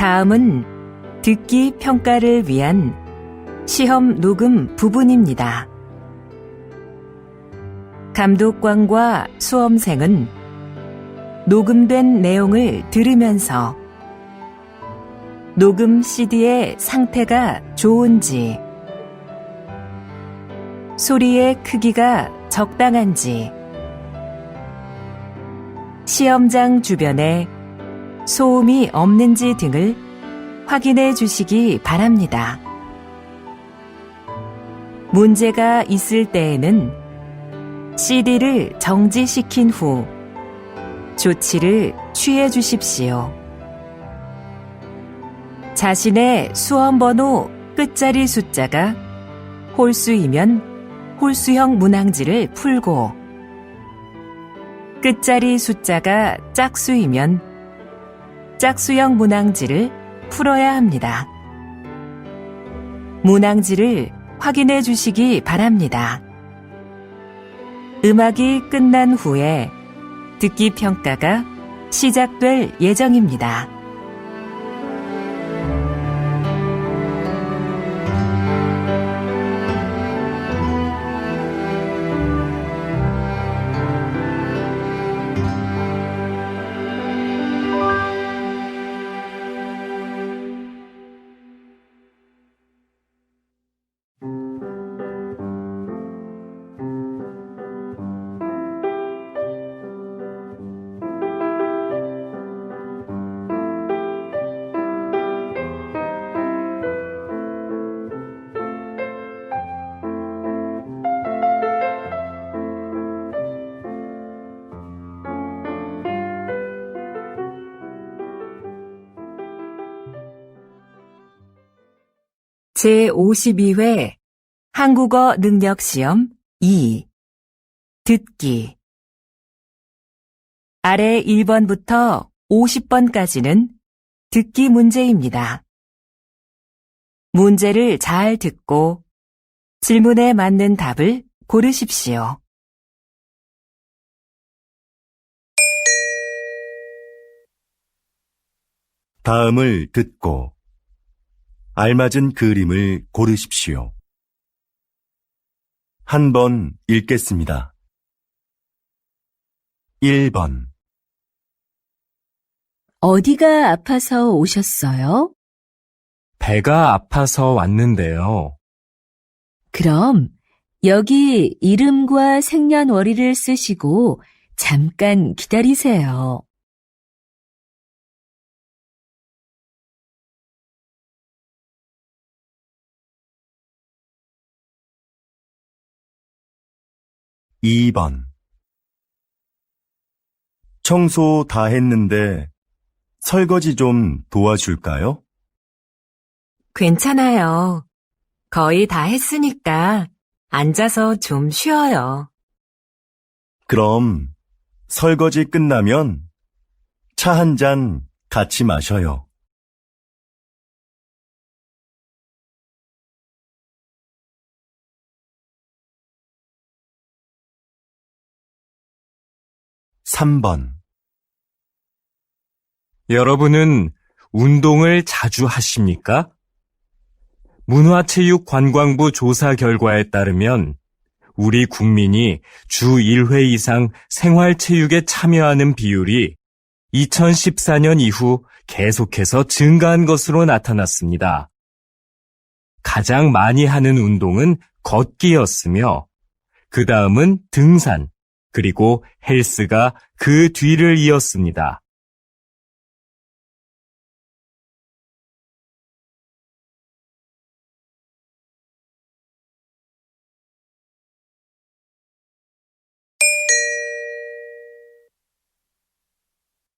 다음은 듣기 평가를 위한 시험 녹음 부분입니다. 감독관과 수험생은 녹음된 내용을 들으면서 녹음 CD의 상태가 좋은지, 소리의 크기가 적당한지, 시험장 주변에 소음이 없는지 등을 확인해 주시기 바랍니다. 문제가 있을 때에는 CD를 정지시킨 후 조치를 취해 주십시오. 자신의 수험번호 끝자리 숫자가 홀수이면 홀수형 문항지를 풀고, 끝자리 숫자가 짝수이면 짝수형 문항지를 풀어야 합니다. 문항지를 확인해 주시기 바랍니다. 음악이 끝난 후에 듣기 평가가 시작될 예정입니다. 제52회 한국어 능력 시험 2 듣기. 아래 1번부터 50번까지는 듣기 문제입니다. 문제를 잘 듣고 질문에 맞는 답을 고르십시오. 다음을 듣고 알맞은 그림을 고르십시오. 한 번 읽겠습니다. 1번. 어디가 아파서 오셨어요? 배가 아파서 왔는데요. 그럼 여기 이름과 생년월일을 쓰시고 잠깐 기다리세요. 2번. 청소 다 했는데 설거지 좀 도와줄까요? 괜찮아요. 거의 다 했으니까 앉아서 좀 쉬어요. 그럼 설거지 끝나면 차 한 잔 같이 마셔요. 3번. 여러분은 운동을 자주 하십니까? 문화체육관광부 조사 결과에 따르면 우리 국민이 주 1회 이상 생활체육에 참여하는 비율이 2014년 이후 계속해서 증가한 것으로 나타났습니다. 가장 많이 하는 운동은 걷기였으며 그 다음은 등산, 그리고 헬스가 그 뒤를 이었습니다.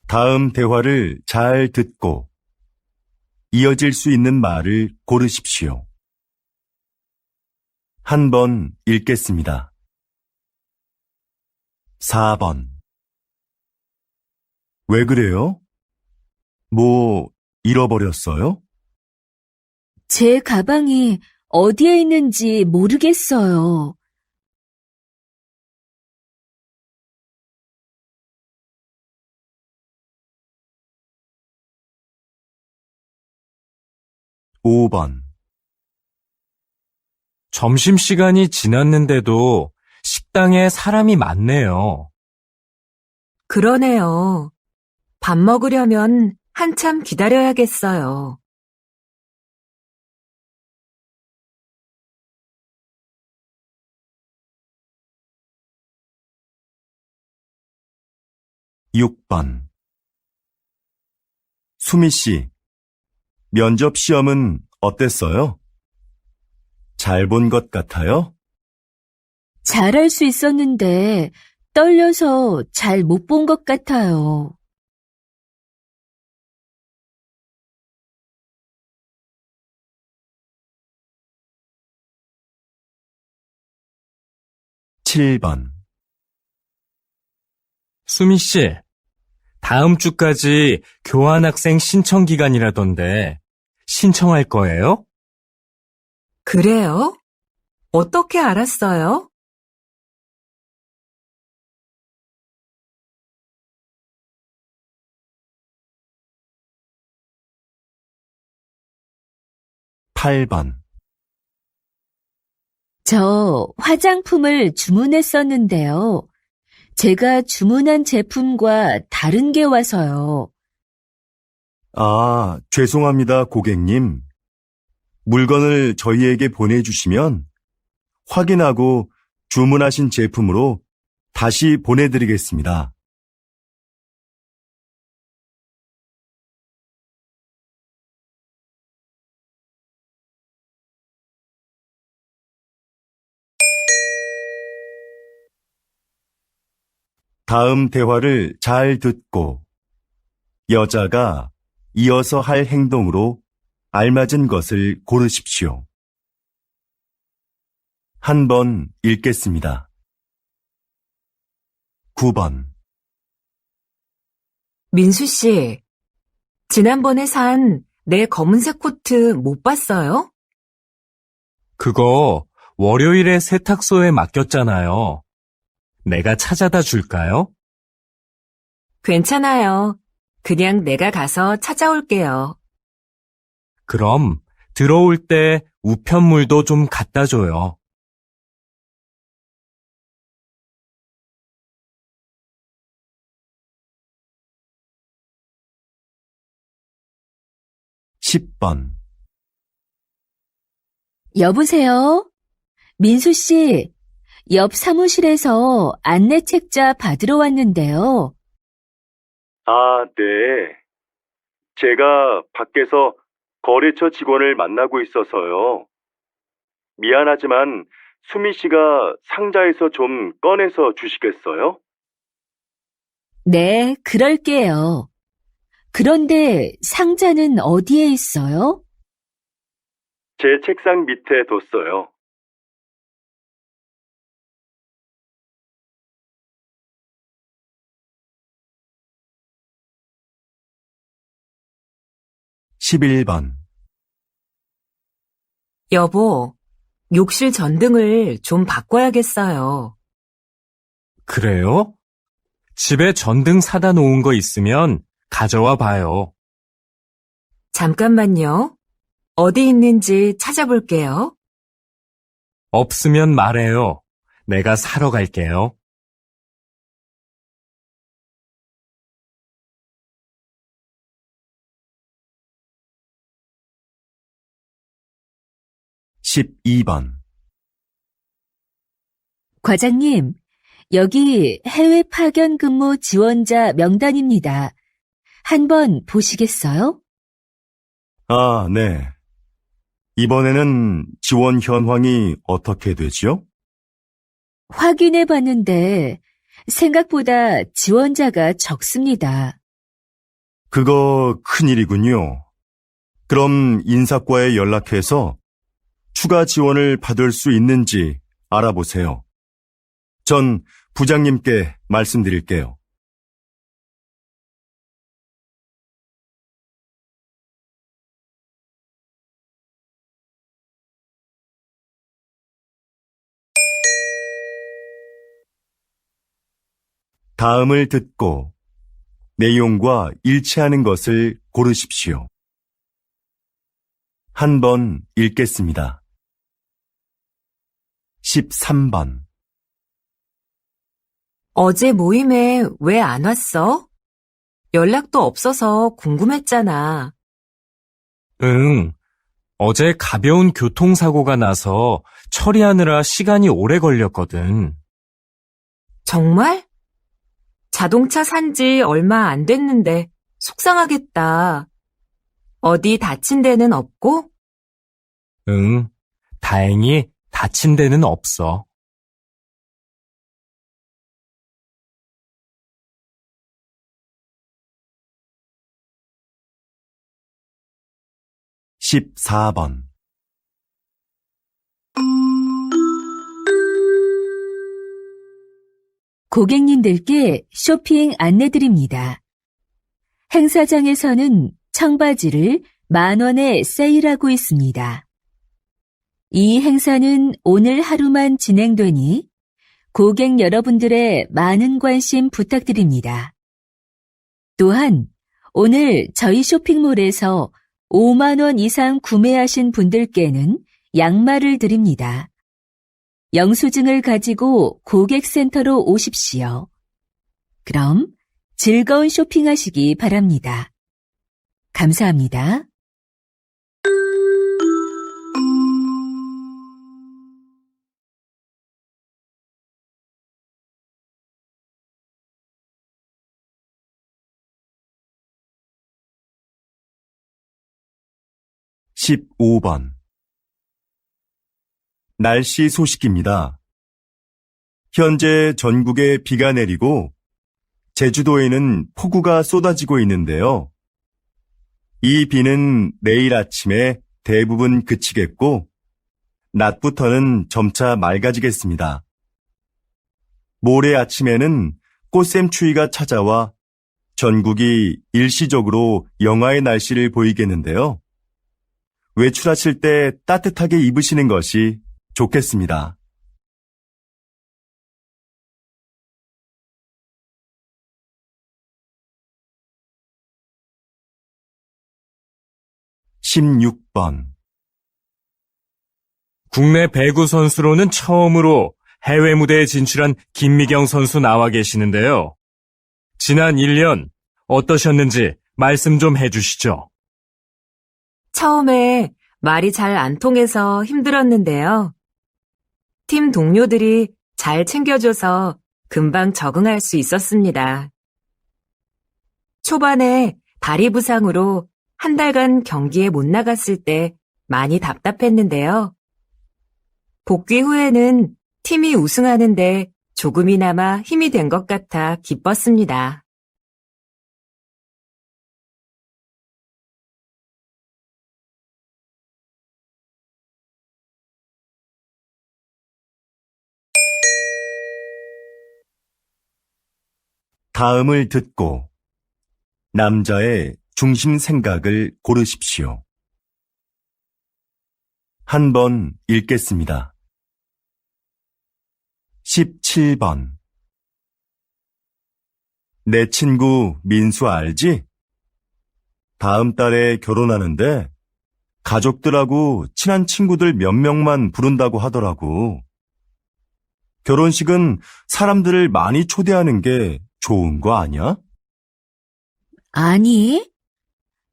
다음 대화를 잘 듣고 이어질 수 있는 말을 고르십시오. 한 번 읽겠습니다. 4번. 왜 그래요? 뭐 잃어버렸어요? 제 가방이 어디에 있는지 모르겠어요. 5번. 점심시간이 지났는데도 식당에 사람이 많네요. 그러네요. 밥 먹으려면 한참 기다려야겠어요. 6번. 수미 씨, 면접 시험은 어땠어요? 잘 본 것 같아요? 잘할 수 있었는데 떨려서 잘 못 본 것 같아요. 7번. 수미 씨, 다음 주까지 교환학생 신청 기간이라던데 신청할 거예요? 그래요? 어떻게 알았어요? 팔 번. 저 화장품을 주문했었는데요. 제가 주문한 제품과 다른 게 와서요. 아, 죄송합니다, 고객님. 물건을 저희에게 보내주시면 확인하고 주문하신 제품으로 다시 보내드리겠습니다. 다음 대화를 잘 듣고 여자가 이어서 할 행동으로 알맞은 것을 고르십시오. 한 번 읽겠습니다. 9번. 민수 씨, 지난번에 산 내 검은색 코트 못 봤어요? 그거 월요일에 세탁소에 맡겼잖아요. 내가 찾아다 줄까요? 괜찮아요. 그냥 내가 가서 찾아올게요. 그럼 들어올 때 우편물도 좀 갖다 줘요. 10번. 여보세요? 민수 씨, 옆 사무실에서 안내 책자 받으러 왔는데요. 아, 네. 제가 밖에서 거래처 직원을 만나고 있어서요. 미안하지만 수미 씨가 상자에서 좀 꺼내서 주시겠어요? 네, 그럴게요. 그런데 상자는 어디에 있어요? 제 책상 밑에 뒀어요. 11번. 여보, 욕실 전등을 좀 바꿔야겠어요. 그래요? 집에 전등 사다 놓은 거 있으면 가져와 봐요. 잠깐만요. 어디 있는지 찾아볼게요. 없으면 말해요. 내가 사러 갈게요. 12번. 과장님, 여기 해외 파견 근무 지원자 명단입니다. 한번 보시겠어요? 아, 네. 이번에는 지원 현황이 어떻게 되지요? 확인해 봤는데 생각보다 지원자가 적습니다. 그거 큰일이군요. 그럼 인사과에 연락해서 추가 지원을 받을 수 있는지 알아보세요. 전 부장님께 말씀드릴게요. 다음을 듣고 내용과 일치하는 것을 고르십시오. 한 번 읽겠습니다. 13번. 어제 모임에 왜 안 왔어? 연락도 없어서 궁금했잖아. 응. 어제 가벼운 교통사고가 나서 처리하느라 시간이 오래 걸렸거든. 정말? 자동차 산 지 얼마 안 됐는데 속상하겠다. 어디 다친 데는 없고? 응. 다행히 다친 데는 없어. 14번. 고객님들께 쇼핑 안내드립니다. 행사장에서는 청바지를 10,000원에 세일하고 있습니다. 이 행사는 오늘 하루만 진행되니 고객 여러분들의 많은 관심 부탁드립니다. 또한 오늘 저희 쇼핑몰에서 5만 원 이상 구매하신 분들께는 양말을 드립니다. 영수증을 가지고 고객센터로 오십시오. 그럼 즐거운 쇼핑하시기 바랍니다. 감사합니다. (15번) 날씨 소식입니다. 현재 전국에 비가 내리고 제주도에는 폭우가 쏟아지고 있는데요. 이 비는 내일 아침에 대부분 그치겠고 낮부터는 점차 맑아지겠습니다. 모레 아침에는 꽃샘추위가 찾아와 전국이 일시적으로 영하의 날씨를 보이겠는데요. 외출하실 때 따뜻하게 입으시는 것이 좋겠습니다. (16번) 국내 배구 선수로는 처음으로 해외 무대에 진출한 김미경 선수 나와 계시는데요. 지난 1년 어떠셨는지 말씀 좀 해주시죠. 처음에 말이 잘 안 통해서 힘들었는데요. 팀 동료들이 잘 챙겨줘서 금방 적응할 수 있었습니다. 초반에 다리 부상으로 한 달간 경기에 못 나갔을 때 많이 답답했는데요. 복귀 후에는 팀이 우승하는데 조금이나마 힘이 된 것 같아 기뻤습니다. 다음을 듣고 남자의 중심 생각을 고르십시오. 한 번 읽겠습니다. 17번. 내 친구 민수 알지? 다음 달에 결혼하는데 가족들하고 친한 친구들 몇 명만 부른다고 하더라고. 결혼식은 사람들을 많이 초대하는 게 좋은 거 아니야? 아니,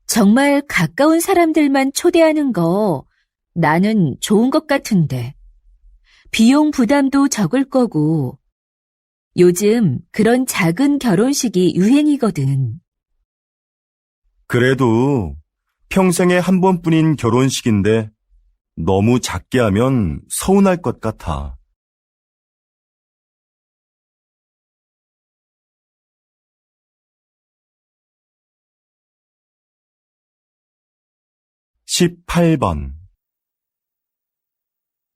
정말 가까운 사람들만 초대하는 거 나는 좋은 것 같은데. 비용 부담도 적을 거고, 요즘 그런 작은 결혼식이 유행이거든. 그래도 평생에 한 번뿐인 결혼식인데 너무 작게 하면 서운할 것 같아. 18번.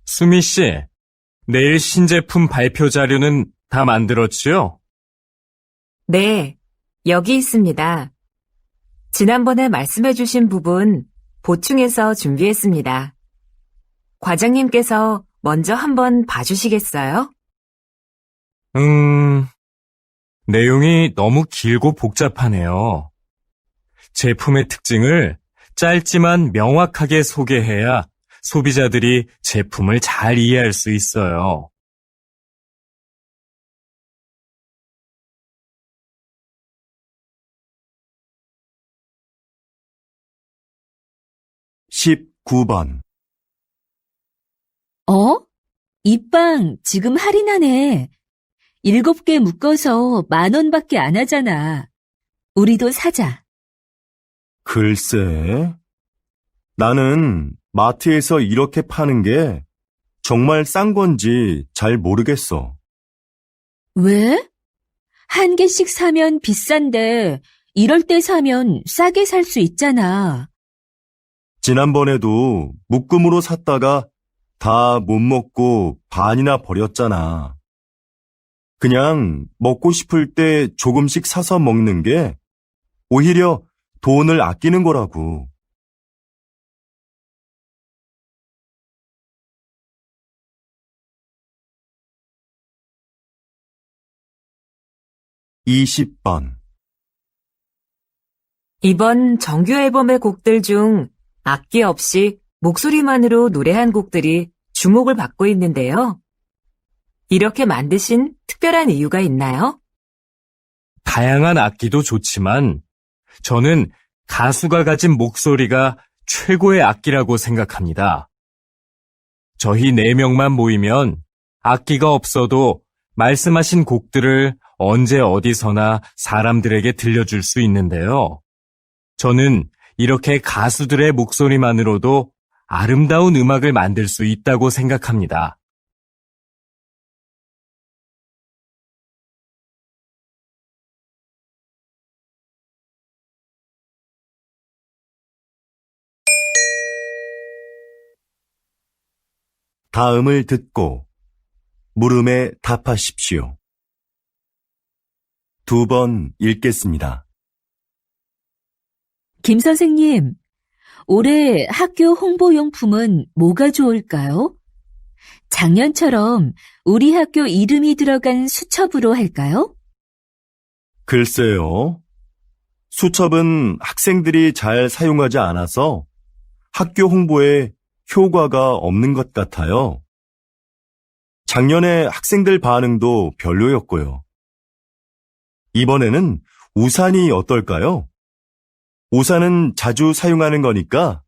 수미 씨, 내일 신제품 발표 자료는 다 만들었지요? 네, 여기 있습니다. 지난번에 말씀해주신 부분 보충해서 준비했습니다. 과장님께서 먼저 한번 봐주시겠어요? 내용이 너무 길고 복잡하네요. 제품의 특징을 짧지만 명확하게 소개해야 소비자들이 제품을 잘 이해할 수 있어요. 19번. 이 빵 지금 할인하네. 7개 묶어서 10,000원밖에 안 하잖아. 우리도 사자. 글쎄, 나는 마트에서 이렇게 파는 게 정말 싼 건지 잘 모르겠어. 왜? 한 개씩 사면 비싼데 이럴 때 사면 싸게 살 수 있잖아. 지난번에도 묶음으로 샀다가 다 못 먹고 반이나 버렸잖아. 그냥 먹고 싶을 때 조금씩 사서 먹는 게 오히려 돈을 아끼는 거라고. 20번. 이번 정규 앨범의 곡들 중 악기 없이 목소리만으로 노래한 곡들이 주목을 받고 있는데요. 이렇게 만드신 특별한 이유가 있나요? 다양한 악기도 좋지만 저는 가수가 가진 목소리가 최고의 악기라고 생각합니다. 저희 4명만 모이면 악기가 없어도 말씀하신 곡들을 언제 어디서나 사람들에게 들려줄 수 있는데요. 저는 이렇게 가수들의 목소리만으로도 아름다운 음악을 만들 수 있다고 생각합니다. 다음을 듣고 물음에 답하십시오. 2번 읽겠습니다. 김 선생님, 올해 학교 홍보용품은 뭐가 좋을까요? 작년처럼 우리 학교 이름이 들어간 수첩으로 할까요? 글쎄요. 수첩은 학생들이 잘 사용하지 않아서 학교 홍보에 효과가 없는 것 같아요. 작년에 학생들 반응도 별로였고요. 이번에는 우산이 어떨까요? 우산은 자주 사용하는 거니까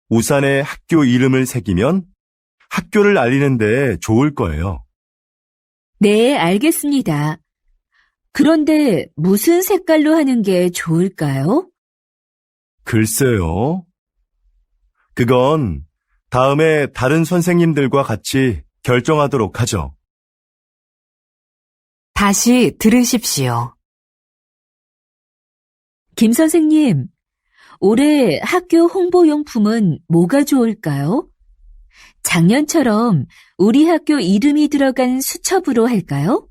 우산에 학교 이름을 새기면 학교를 알리는 데 좋을 거예요. 네, 알겠습니다. 그런데 무슨 색깔로 하는 게 좋을까요? 글쎄요. 그건 다음에 다른 선생님들과 같이 결정하도록 하죠. 다시 들으십시오. 김 선생님, 올해 학교 홍보용품은 뭐가 좋을까요? 작년처럼 우리 학교 이름이 들어간 수첩으로 할까요?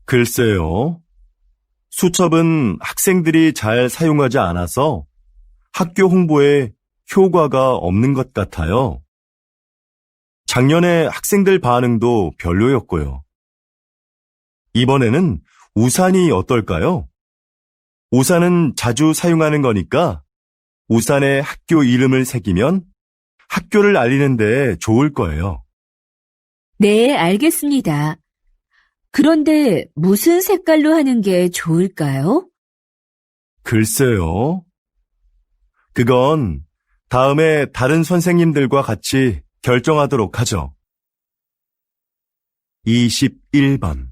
글쎄요. 수첩은 학생들이 잘 사용하지 않아서 학교 홍보에 효과가 없는 것 같아요. 작년에 학생들 반응도 별로였고요. 이번에는 우산이 어떨까요? 우산은 자주 사용하는 거니까 우산에 학교 이름을 새기면 학교를 알리는 데 좋을 거예요. 네, 알겠습니다. 그런데 무슨 색깔로 하는 게 좋을까요? 글쎄요. 그건 다음에 다른 선생님들과 같이 결정하도록 하죠. 21번.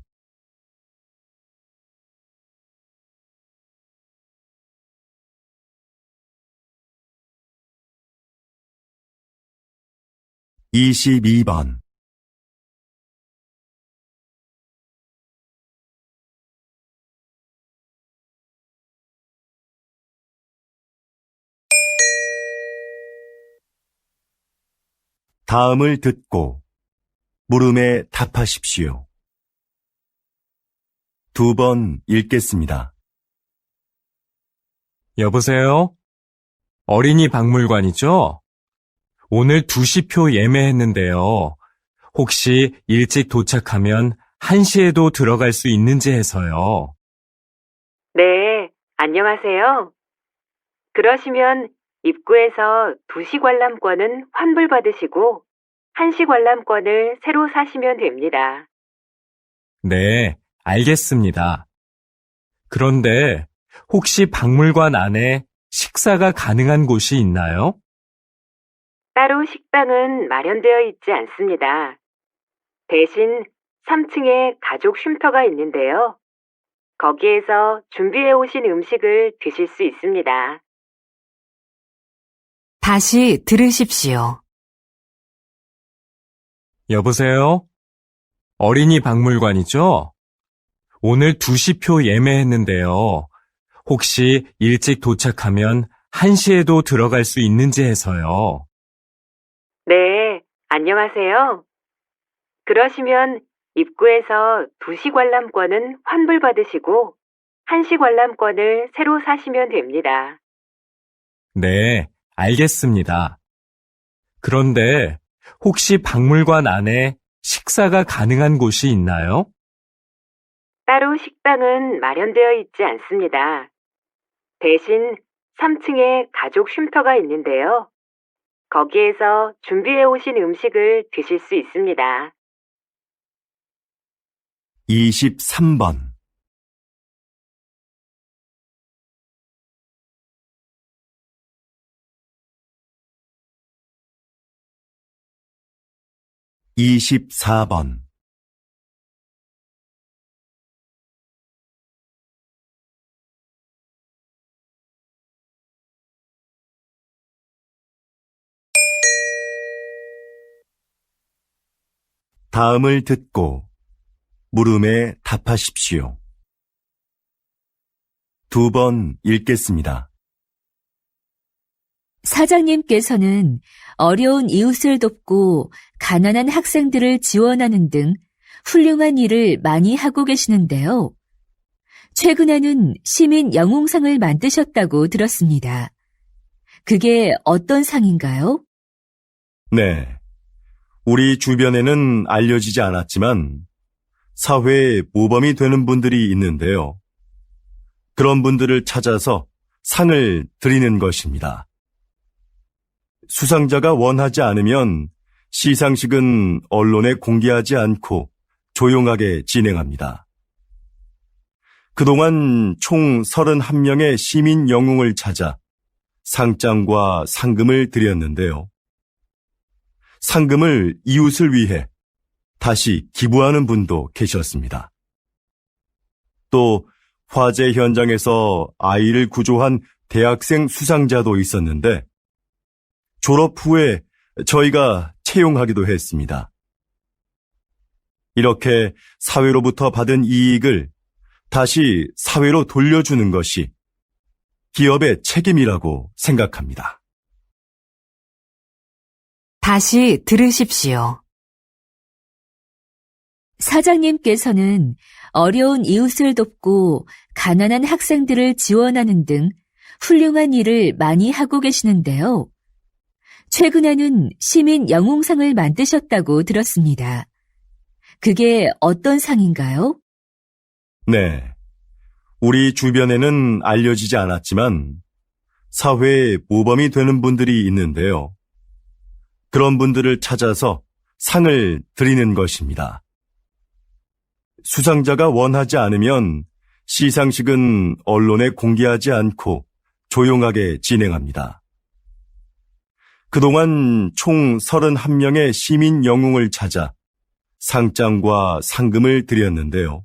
(22번) 다음을 듣고 물음에 답하십시오. 2번 읽겠습니다. 여보세요? 어린이 박물관이죠? 오늘 2시표 예매했는데요. 혹시 일찍 도착하면 1시에도 들어갈 수 있는지 해서요. 네, 안녕하세요. 그러시면 입구에서 2시 관람권은 환불받으시고 1시 관람권을 새로 사시면 됩니다. 네, 알겠습니다. 그런데 혹시 박물관 안에 식사가 가능한 곳이 있나요? 따로 식당은 마련되어 있지 않습니다. 대신 3층에 가족 쉼터가 있는데요. 거기에서 준비해 오신 음식을 드실 수 있습니다. 다시 들으십시오. 여보세요? 어린이 박물관이죠? 오늘 2시표 예매했는데요. 혹시 일찍 도착하면 1시에도 들어갈 수 있는지 해서요. 네, 안녕하세요. 그러시면 입구에서 2시 관람권은 환불받으시고 1시 관람권을 새로 사시면 됩니다. 네, 알겠습니다. 그런데 혹시 박물관 안에 식사가 가능한 곳이 있나요? 따로 식당은 마련되어 있지 않습니다. 대신 3층에 가족 쉼터가 있는데요. 거기에서 준비해 오신 음식을 드실 수 있습니다. 23번. 24번. '다음을 듣고 물음에 답하십시오. 2번 읽겠습니다. 사장님께서는 어려운 이웃을 돕고 가난한 학생들을 지원하는 등 훌륭한 일을 많이 하고 계시는데요. 최근에는 시민 영웅상을 만드셨다고 들었습니다. 그게 어떤 상인가요? 네. 우리 주변에는 알려지지 않았지만 사회에 모범이 되는 분들이 있는데요. 그런 분들을 찾아서 상을 드리는 것입니다. 수상자가 원하지 않으면 시상식은 언론에 공개하지 않고 조용하게 진행합니다. 그동안 총 31명의 시민 영웅을 찾아 상장과 상금을 드렸는데요. 상금을 이웃을 위해 다시 기부하는 분도 계셨습니다. 또 화재 현장에서 아이를 구조한 대학생 수상자도 있었는데 졸업 후에 저희가 채용하기도 했습니다. 이렇게 사회로부터 받은 이익을 다시 사회로 돌려주는 것이 기업의 책임이라고 생각합니다. 다시 들으십시오. 사장님께서는 어려운 이웃을 돕고 가난한 학생들을 지원하는 등 훌륭한 일을 많이 하고 계시는데요. 최근에는 시민 영웅상을 만드셨다고 들었습니다. 그게 어떤 상인가요? 네. 우리 주변에는 알려지지 않았지만 사회에 모범이 되는 분들이 있는데요. 그런 분들을 찾아서 상을 드리는 것입니다. 수상자가 원하지 않으면 시상식은 언론에 공개하지 않고 조용하게 진행합니다. 그동안 총 31명의 시민 영웅을 찾아 상장과 상금을 드렸는데요.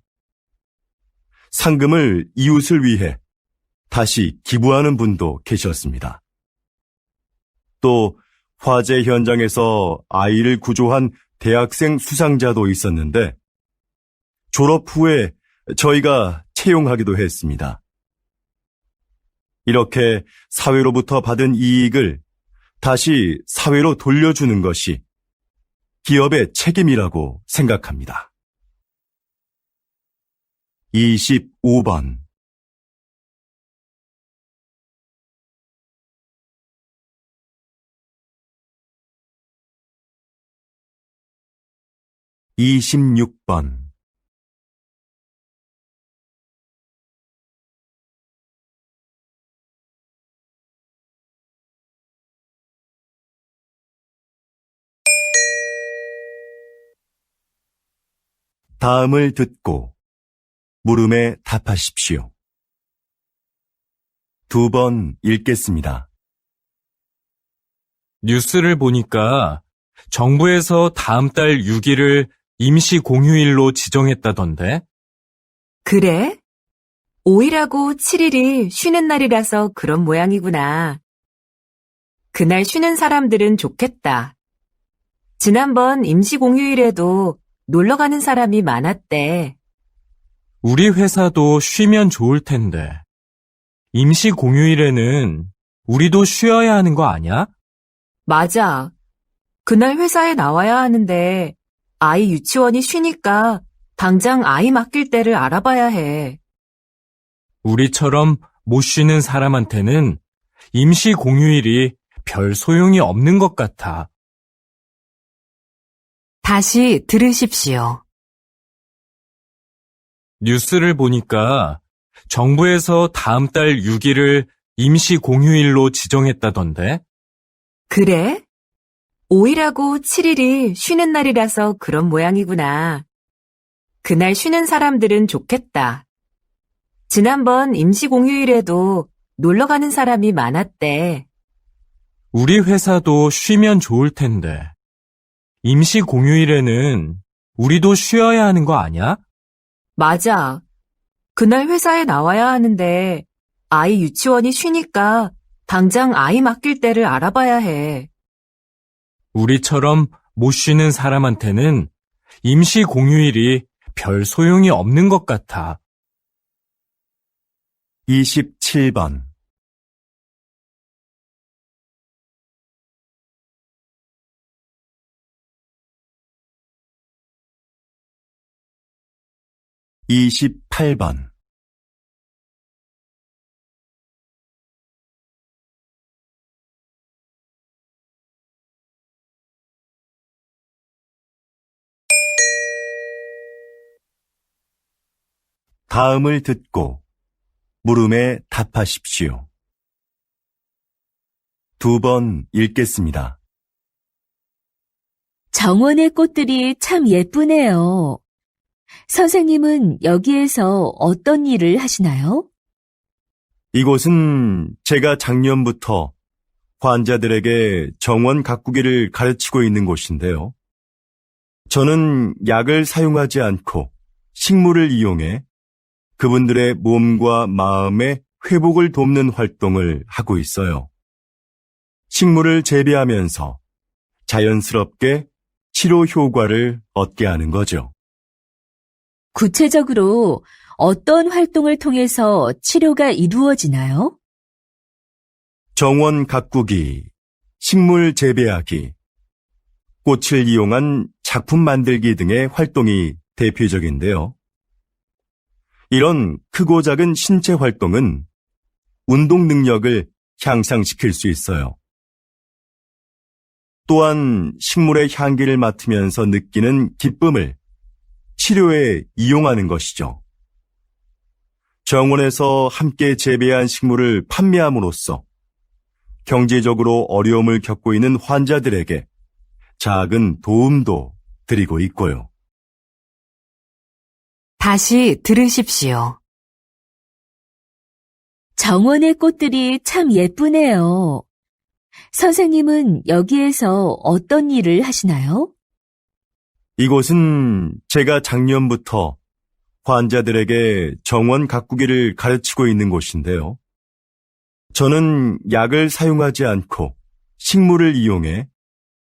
상금을 이웃을 위해 다시 기부하는 분도 계셨습니다. 또 화재 현장에서 아이를 구조한 대학생 수상자도 있었는데 졸업 후에 저희가 채용하기도 했습니다. 이렇게 사회로부터 받은 이익을 다시 사회로 돌려주는 것이 기업의 책임이라고 생각합니다. 25번. 26번. 다음을 듣고 물음에 답하십시오. 2번 읽겠습니다. 뉴스를 보니까 정부에서 다음 달 6일을 임시 공휴일로 지정했다던데? 그래? 5일하고 7일이 쉬는 날이라서 그런 모양이구나. 그날 쉬는 사람들은 좋겠다. 지난번 임시 공휴일에도 놀러 가는 사람이 많았대. 우리 회사도 쉬면 좋을 텐데. 임시 공휴일에는 우리도 쉬어야 하는 거 아니야? 맞아. 그날 회사에 나와야 하는데 아이 유치원이 쉬니까 당장 아이 맡길 때를 알아봐야 해. 우리처럼 못 쉬는 사람한테는 임시 공휴일이 별 소용이 없는 것 같아. 다시 들으십시오. 뉴스를 보니까 정부에서 다음 달 6일을 임시 공휴일로 지정했다던데? 그래? 5일하고 7일이 쉬는 날이라서 그런 모양이구나. 그날 쉬는 사람들은 좋겠다. 지난번 임시 공휴일에도 놀러 가는 사람이 많았대. 우리 회사도 쉬면 좋을 텐데. 임시 공휴일에는 우리도 쉬어야 하는 거 아니야? 맞아. 그날 회사에 나와야 하는데 아이 유치원이 쉬니까 당장 아이 맡길 때를 알아봐야 해. 우리처럼 못 쉬는 사람한테는 임시 공휴일이 별 소용이 없는 것 같아. 27번. (28번) 다음을 듣고 물음에 답하십시오. 2번 읽겠습니다. 정원의 꽃들이 참 예쁘네요. 선생님은 여기에서 어떤 일을 하시나요? 이곳은 제가 작년부터 환자들에게 정원 가꾸기를 가르치고 있는 곳인데요. 저는 약을 사용하지 않고 식물을 이용해 그분들의 몸과 마음의 회복을 돕는 활동을 하고 있어요. 식물을 재배하면서 자연스럽게 치료 효과를 얻게 하는 거죠. 구체적으로 어떤 활동을 통해서 치료가 이루어지나요? 정원 가꾸기, 식물 재배하기, 꽃을 이용한 작품 만들기 등의 활동이 대표적인데요. 이런 크고 작은 신체 활동은 운동 능력을 향상시킬 수 있어요. 또한 식물의 향기를 맡으면서 느끼는 기쁨을 치료에 이용하는 것이죠. 정원에서 함께 재배한 식물을 판매함으로써 경제적으로 어려움을 겪고 있는 환자들에게 작은 도움도 드리고 있고요. 다시 들으십시오. 정원의 꽃들이 참 예쁘네요. 선생님은 여기에서 어떤 일을 하시나요? 이곳은 제가 작년부터 환자들에게 정원 가꾸기를 가르치고 있는 곳인데요. 저는 약을 사용하지 않고 식물을 이용해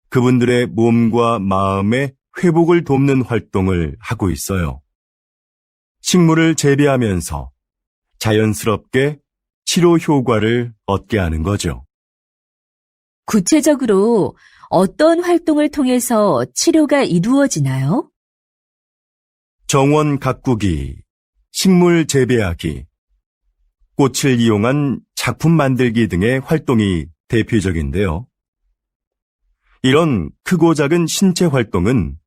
그분들의 몸과 마음의 회복을 돕는 활동을 하고 있어요. 식물을 재배하면서 자연스럽게 치료 효과를 얻게 하는 거죠. 구체적으로 어떤 활동을 통해서 치료가 이루어지나요? 정원 가꾸기, 식물 재배하기, 꽃을 이용한 작품 만들기 등의 활동이 대표적인데요. 이런 크고 작은 신체 활동은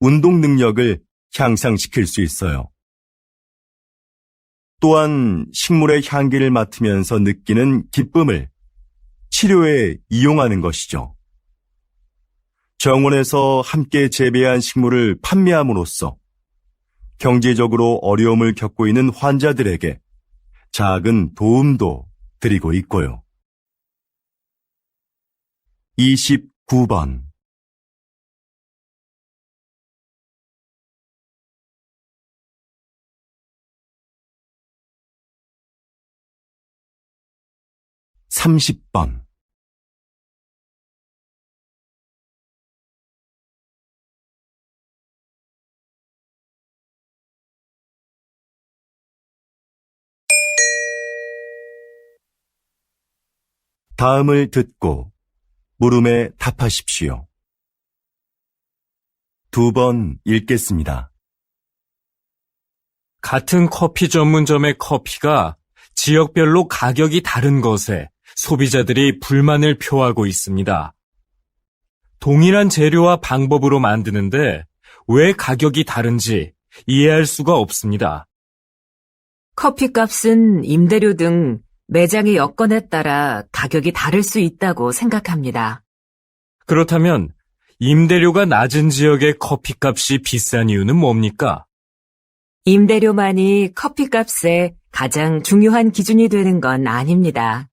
운동 능력을 향상시킬 수 있어요. 또한 식물의 향기를 맡으면서 느끼는 기쁨을 치료에 이용하는 것이죠. 정원에서 함께 재배한 식물을 판매함으로써 경제적으로 어려움을 겪고 있는 환자들에게 작은 도움도 드리고 있고요. 29번. (30번) 다음을 듣고 물음에 답하십시오. 2번 읽겠습니다. 같은 커피 전문점의 커피가 지역별로 가격이 다른 것에 소비자들이 불만을 표하고 있습니다. 동일한 재료와 방법으로 만드는데 왜 가격이 다른지 이해할 수가 없습니다. 커피값은 임대료 등 매장의 여건에 따라 가격이 다를 수 있다고 생각합니다. 그렇다면 임대료가 낮은 지역의 커피값이 비싼 이유는 뭡니까? 임대료만이 커피값의 가장 중요한 기준이 되는 건 아닙니다.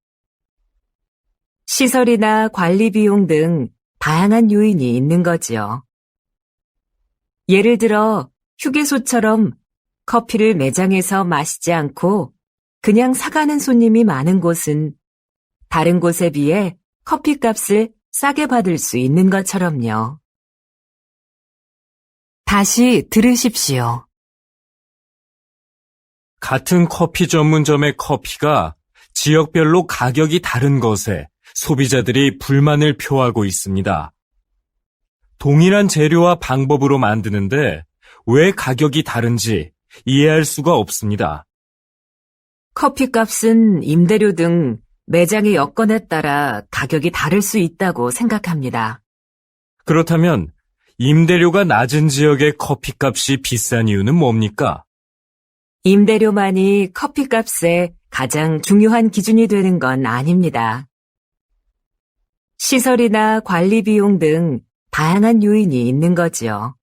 시설이나 관리 비용 등 다양한 요인이 있는 거지요. 예를 들어 휴게소처럼 커피를 매장에서 마시지 않고 그냥 사가는 손님이 많은 곳은 다른 곳에 비해 커피값을 싸게 받을 수 있는 것처럼요. 다시 들으십시오. 같은 커피 전문점의 커피가 지역별로 가격이 다른 것에 소비자들이 불만을 표하고 있습니다. 동일한 재료와 방법으로 만드는데 왜 가격이 다른지 이해할 수가 없습니다. 커피값은 임대료 등 매장의 여건에 따라 가격이 다를 수 있다고 생각합니다. 그렇다면 임대료가 낮은 지역의 커피값이 비싼 이유는 뭡니까? 임대료만이 커피값의 가장 중요한 기준이 되는 건 아닙니다. 시설이나 관리 비용 등 다양한 요인이 있는 거지요.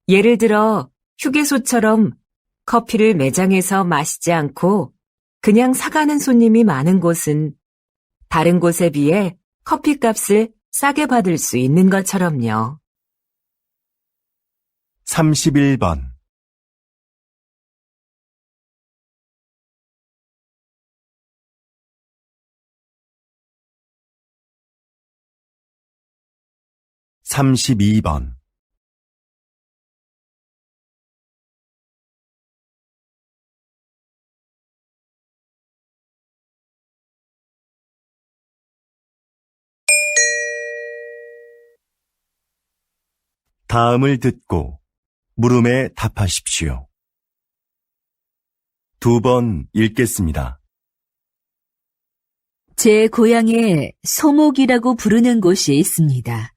예를 들어 휴게소처럼 커피를 매장에서 마시지 않고 그냥 사가는 손님이 많은 곳은 다른 곳에 비해 커피값을 싸게 받을 수 있는 것처럼요. 31번. (32번) 다음을 듣고 물음에 답하십시오. 2번 읽겠습니다. 제 고향에 소목이라고 부르는 곳이 있습니다.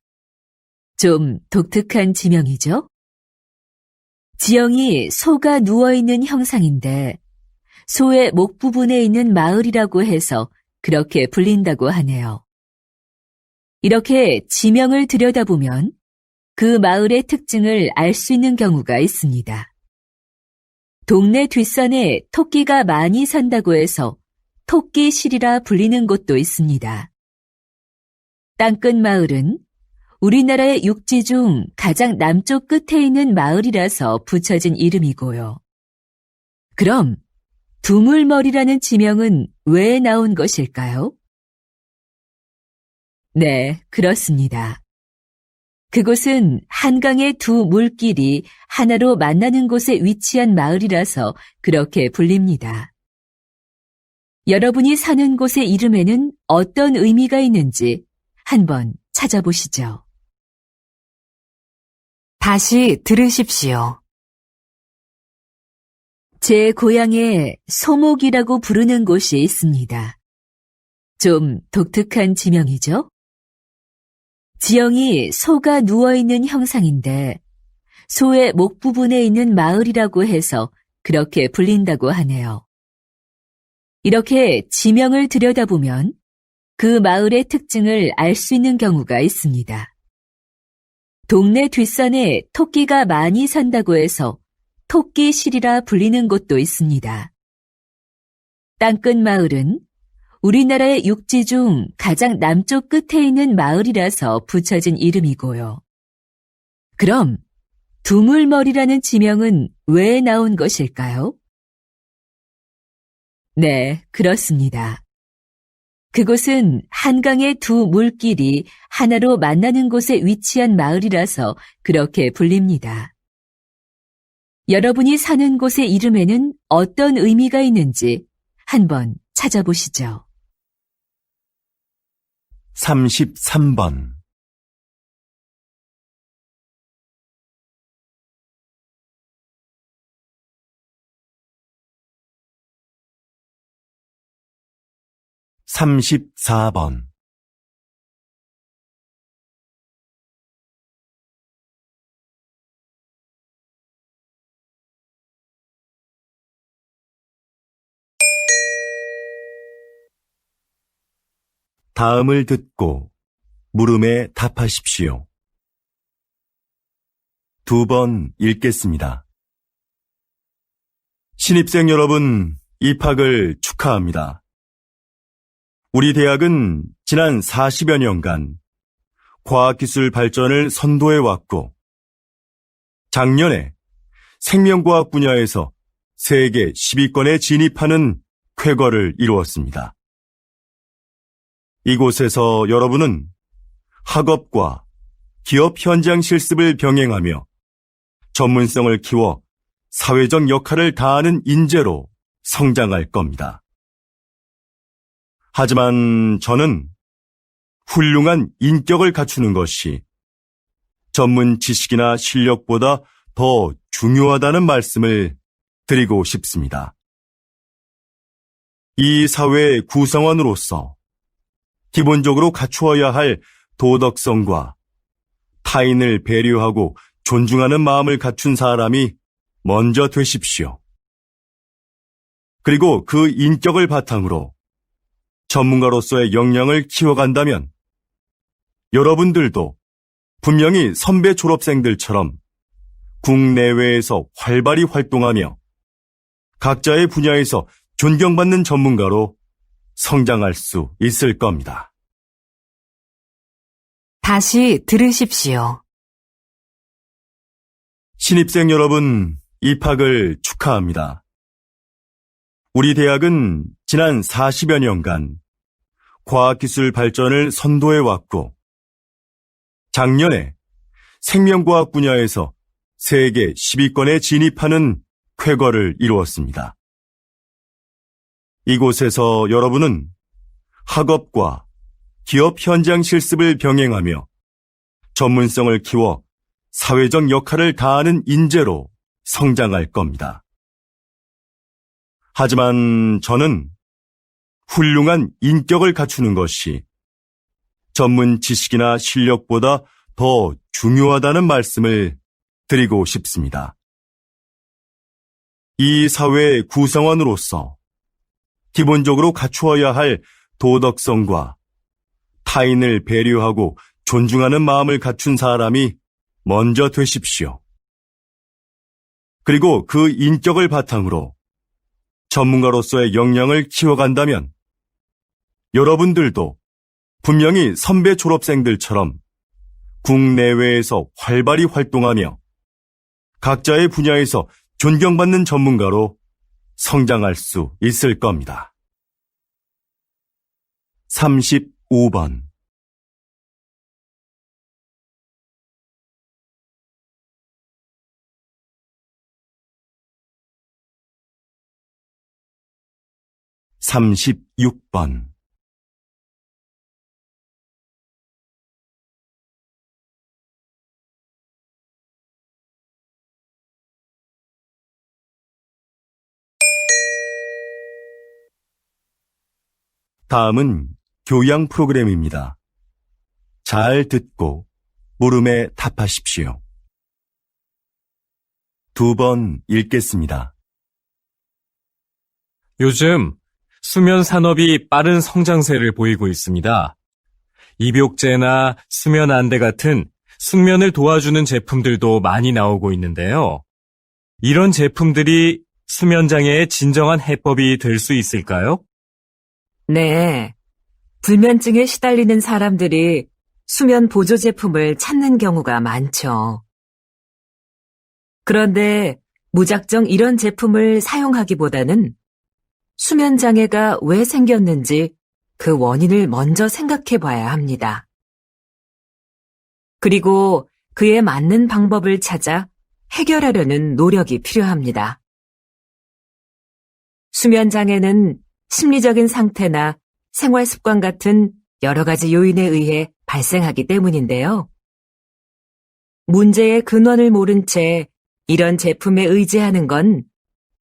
좀 독특한 지명이죠? 지형이 소가 누워있는 형상인데 소의 목 부분에 있는 마을이라고 해서 그렇게 불린다고 하네요. 이렇게 지명을 들여다보면 그 마을의 특징을 알 수 있는 경우가 있습니다. 동네 뒷산에 토끼가 많이 산다고 해서 토끼실이라 불리는 곳도 있습니다. 땅끝 마을은 우리나라의 육지 중 가장 남쪽 끝에 있는 마을이라서 붙여진 이름이고요. 그럼 두물머리라는 지명은 왜 나온 것일까요? 네, 그렇습니다. 그곳은 한강의 두 물길이 하나로 만나는 곳에 위치한 마을이라서 그렇게 불립니다. 여러분이 사는 곳의 이름에는 어떤 의미가 있는지 한번 찾아보시죠. 다시 들으십시오. 제 고향에 소목이라고 부르는 곳이 있습니다. 좀 독특한 지명이죠? 지형이 소가 누워있는 형상인데 소의 목 부분에 있는 마을이라고 해서 그렇게 불린다고 하네요. 이렇게 지명을 들여다보면 그 마을의 특징을 알 수 있는 경우가 있습니다. 동네 뒷산에 토끼가 많이 산다고 해서 토끼실이라 불리는 곳도 있습니다. 땅끝 마을은 우리나라의 육지 중 가장 남쪽 끝에 있는 마을이라서 붙여진 이름이고요. 그럼 두물머리라는 지명은 왜 나온 것일까요? 네, 그렇습니다. 그곳은 한강의 두 물길이 하나로 만나는 곳에 위치한 마을이라서 그렇게 불립니다. 여러분이 사는 곳의 이름에는 어떤 의미가 있는지 한번 찾아보시죠. 33번. (34번) '다음을 듣고 물음에 답하십시오. 2번 읽겠습니다. 신입생 여러분, 입학을 축하합니다. 우리 대학은 지난 40여 년간 과학기술 발전을 선도해왔고, 작년에 생명과학 분야에서 세계 10위권에 진입하는 쾌거를 이루었습니다. 이곳에서 여러분은 학업과 기업 현장 실습을 병행하며 전문성을 키워 사회적 역할을 다하는 인재로 성장할 겁니다. 하지만 저는 훌륭한 인격을 갖추는 것이 전문 지식이나 실력보다 더 중요하다는 말씀을 드리고 싶습니다. 이 사회의 구성원으로서 기본적으로 갖추어야 할 도덕성과 타인을 배려하고 존중하는 마음을 갖춘 사람이 먼저 되십시오. 그리고 그 인격을 바탕으로 전문가로서의 역량을 키워간다면 여러분들도 분명히 선배 졸업생들처럼 국내외에서 활발히 활동하며 각자의 분야에서 존경받는 전문가로 성장할 수 있을 겁니다. 다시 들으십시오. 신입생 여러분, 입학을 축하합니다. 우리 대학은 지난 40여 년간 과학기술 발전을 선도해왔고, 작년에 생명과학 분야에서 세계 10위권에 진입하는 쾌거를 이루었습니다. 이곳에서 여러분은 학업과 기업 현장 실습을 병행하며 전문성을 키워 사회적 역할을 다하는 인재로 성장할 겁니다. 하지만 저는 훌륭한 인격을 갖추는 것이 전문 지식이나 실력보다 더 중요하다는 말씀을 드리고 싶습니다. 이 사회의 구성원으로서 기본적으로 갖추어야 할 도덕성과 타인을 배려하고 존중하는 마음을 갖춘 사람이 먼저 되십시오. 그리고 그 인격을 바탕으로 전문가로서의 역량을 키워간다면 여러분들도 분명히 선배 졸업생들처럼 국내외에서 활발히 활동하며 각자의 분야에서 존경받는 전문가로 성장할 수 있을 겁니다. 35번 36번 다음은 교양 프로그램입니다. 잘 듣고 물음에 답하십시오. 2번 읽겠습니다. 요즘 수면 산업이 빠른 성장세를 보이고 있습니다. 입욕제나 수면 안대 같은 숙면을 도와주는 제품들도 많이 나오고 있는데요. 이런 제품들이 수면장애의 진정한 해법이 될 수 있을까요? 네. 불면증에 시달리는 사람들이 수면 보조 제품을 찾는 경우가 많죠. 그런데 무작정 이런 제품을 사용하기보다는 수면 장애가 왜 생겼는지 그 원인을 먼저 생각해 봐야 합니다. 그리고 그에 맞는 방법을 찾아 해결하려는 노력이 필요합니다. 수면 장애는 심리적인 상태나 생활 습관 같은 여러 가지 요인에 의해 발생하기 때문인데요. 문제의 근원을 모른 채 이런 제품에 의지하는 건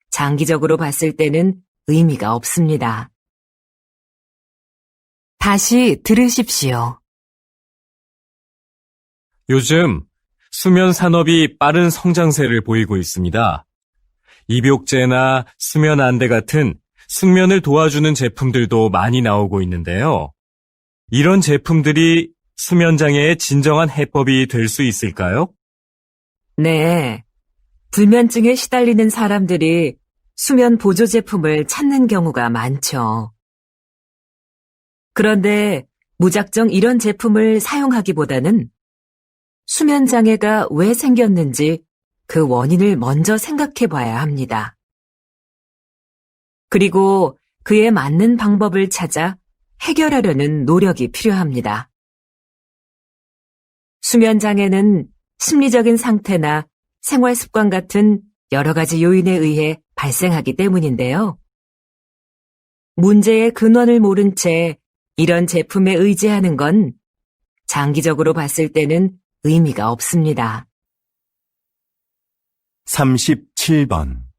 장기적으로 봤을 때는 의미가 없습니다. 다시 들으십시오. 요즘 수면 산업이 빠른 성장세를 보이고 있습니다. 입욕제나 수면 안대 같은 숙면을 도와주는 제품들도 많이 나오고 있는데요. 이런 제품들이 수면 장애의 진정한 해법이 될 수 있을까요? 네. 불면증에 시달리는 사람들이 수면 보조 제품을 찾는 경우가 많죠. 그런데 무작정 이런 제품을 사용하기보다는 수면 장애가 왜 생겼는지 그 원인을 먼저 생각해 봐야 합니다. 그리고 그에 맞는 방법을 찾아 해결하려는 노력이 필요합니다. 수면 장애는 심리적인 상태나 생활 습관 같은 여러 가지 요인에 의해 발생하기 때문인데요. 문제의 근원을 모른 채 이런 제품에 의지하는 건 장기적으로 봤을 때는 의미가 없습니다. 37번.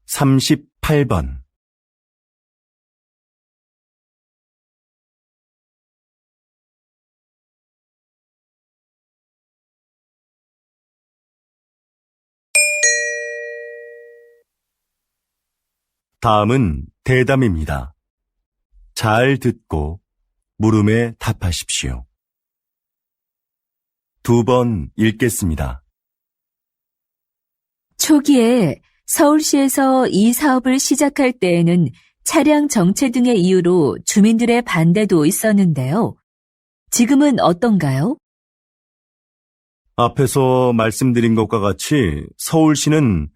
(38번) 다음은 대담입니다. 잘 듣고 물음에 답하십시오. 2번 읽겠습니다. 초기에 서울시에서 이 사업을 시작할 때에는 차량 정체 등의 이유로 주민들의 반대도 있었는데요. 지금은 어떤가요? 앞에서 말씀드린 것과 같이 서울시는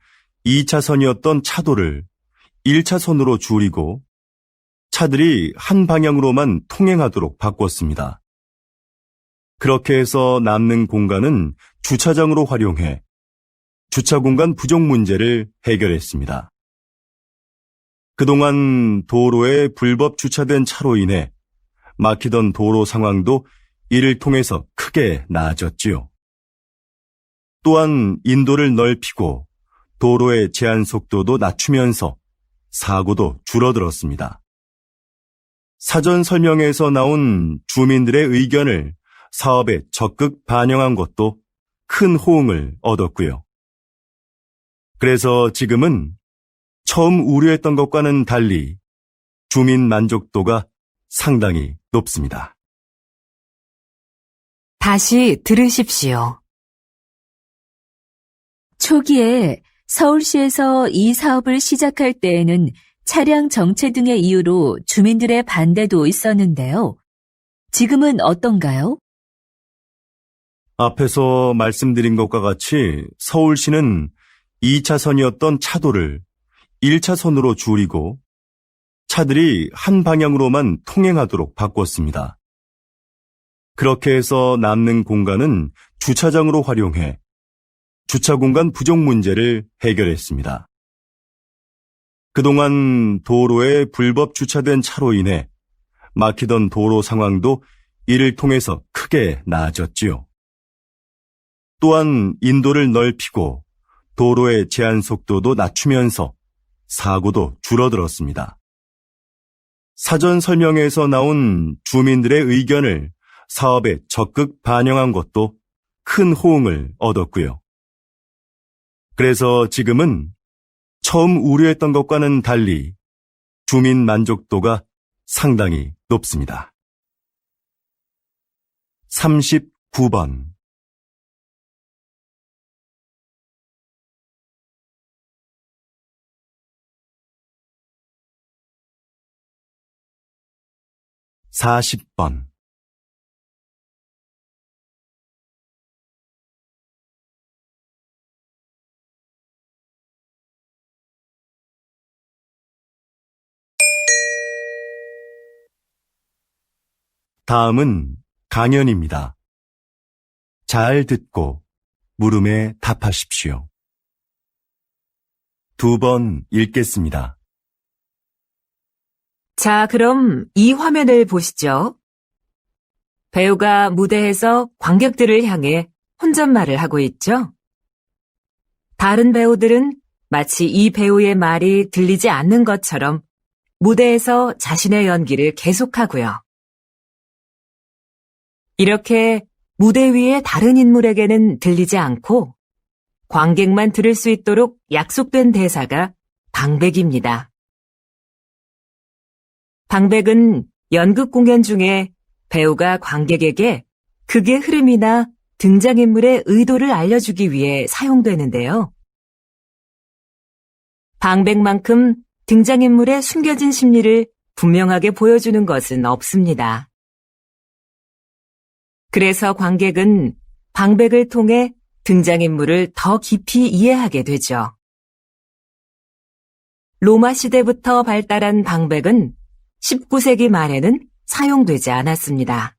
2차선이었던 차도를 1차선으로 줄이고 차들이 한 방향으로만 통행하도록 바꿨습니다. 그렇게 해서 남는 공간은 주차장으로 활용해 주차 공간 부족 문제를 해결했습니다. 그동안 도로에 불법 주차된 차로 인해 막히던 도로 상황도 이를 통해서 크게 나아졌지요. 또한 인도를 넓히고 도로의 제한 속도도 낮추면서 사고도 줄어들었습니다. 사전 설명회에서 나온 주민들의 의견을 사업에 적극 반영한 것도 큰 호응을 얻었고요. 그래서 지금은 처음 우려했던 것과는 달리 주민 만족도가 상당히 높습니다. 다시 들으십시오. 초기에 서울시에서 이 사업을 시작할 때에는 차량 정체 등의 이유로 주민들의 반대도 있었는데요. 지금은 어떤가요? 앞에서 말씀드린 것과 같이 서울시는 2차선이었던 차도를 1차선으로 줄이고 차들이 한 방향으로만 통행하도록 바꿨습니다. 그렇게 해서 남는 공간은 주차장으로 활용해 주차 공간 부족 문제를 해결했습니다. 그동안 도로에 불법 주차된 차로 인해 막히던 도로 상황도 이를 통해서 크게 나아졌지요. 또한 인도를 넓히고 도로의 제한 속도도 낮추면서 사고도 줄어들었습니다. 사전 설명회에서 나온 주민들의 의견을 사업에 적극 반영한 것도 큰 호응을 얻었고요. 그래서 지금은 처음 우려했던 것과는 달리 주민 만족도가 상당히 높습니다. 39번. (40번) '다음은 강연입니다. 잘 듣고 물음에 답하십시오. 2번 읽겠습니다. 자, 그럼 이 화면을 보시죠. 배우가 무대에서 관객들을 향해 혼잣말을 하고 있죠? 다른 배우들은 마치 이 배우의 말이 들리지 않는 것처럼 무대에서 자신의 연기를 계속하고요. 이렇게 무대 위의 다른 인물에게는 들리지 않고 관객만 들을 수 있도록 약속된 대사가 방백입니다. 방백은 연극 공연 중에 배우가 관객에게 극의 흐름이나 등장인물의 의도를 알려주기 위해 사용되는데요. 방백만큼 등장인물의 숨겨진 심리를 분명하게 보여주는 것은 없습니다. 그래서 관객은 방백을 통해 등장인물을 더 깊이 이해하게 되죠. 로마 시대부터 발달한 방백은 19세기 말에는 사용되지 않았습니다.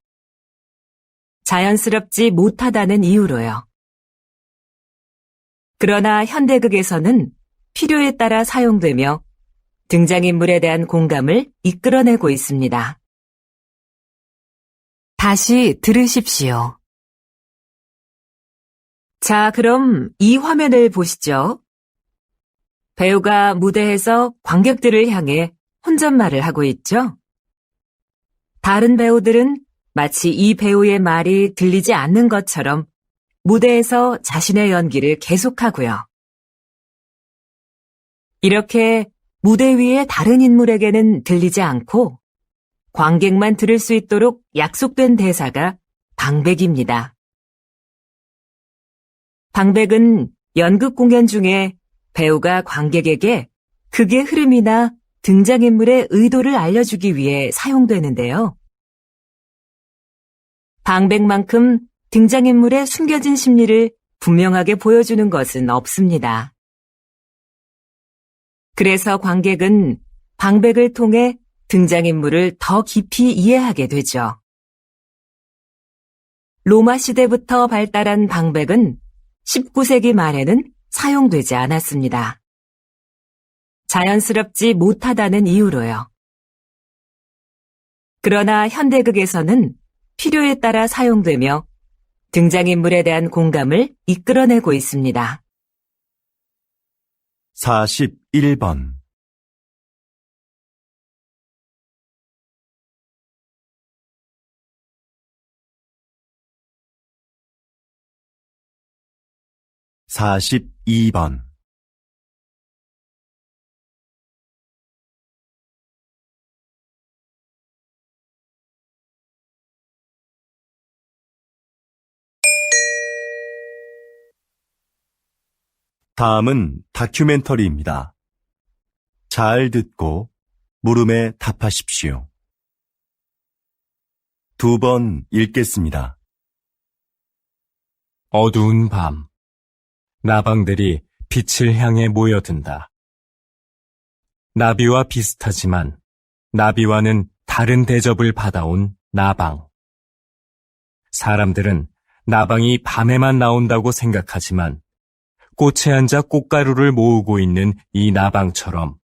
자연스럽지 못하다는 이유로요. 그러나 현대극에서는 필요에 따라 사용되며 등장인물에 대한 공감을 이끌어내고 있습니다. 다시 들으십시오. 자, 그럼 이 화면을 보시죠. 배우가 무대에서 관객들을 향해 혼잣말을 하고 있죠? 다른 배우들은 마치 이 배우의 말이 들리지 않는 것처럼 무대에서 자신의 연기를 계속하고요. 이렇게 무대 위의 다른 인물에게는 들리지 않고 관객만 들을 수 있도록 약속된 대사가 방백입니다. 방백은 연극 공연 중에 배우가 관객에게 극의 흐름이나 등장인물의 의도를 알려주기 위해 사용되는데요. 방백만큼 등장인물의 숨겨진 심리를 분명하게 보여주는 것은 없습니다. 그래서 관객은 방백을 통해 등장인물을 더 깊이 이해하게 되죠. 로마 시대부터 발달한 방백은 19세기 말에는 사용되지 않았습니다. 자연스럽지 못하다는 이유로요. 그러나 현대극에서는 필요에 따라 사용되며 등장인물에 대한 공감을 이끌어내고 있습니다. 41번. 42번. '다음은 다큐멘터리입니다. 잘 듣고 물음에 답하십시오. 2번 읽겠습니다. 어두운 밤, 나방들이 빛을 향해 모여든다. 나비와 비슷하지만 나비와는 다른 대접을 받아온 나방. 사람들은 나방이 밤에만 나온다고 생각하지만 꽃에 앉아 꽃가루를 모으고 있는 이 나방처럼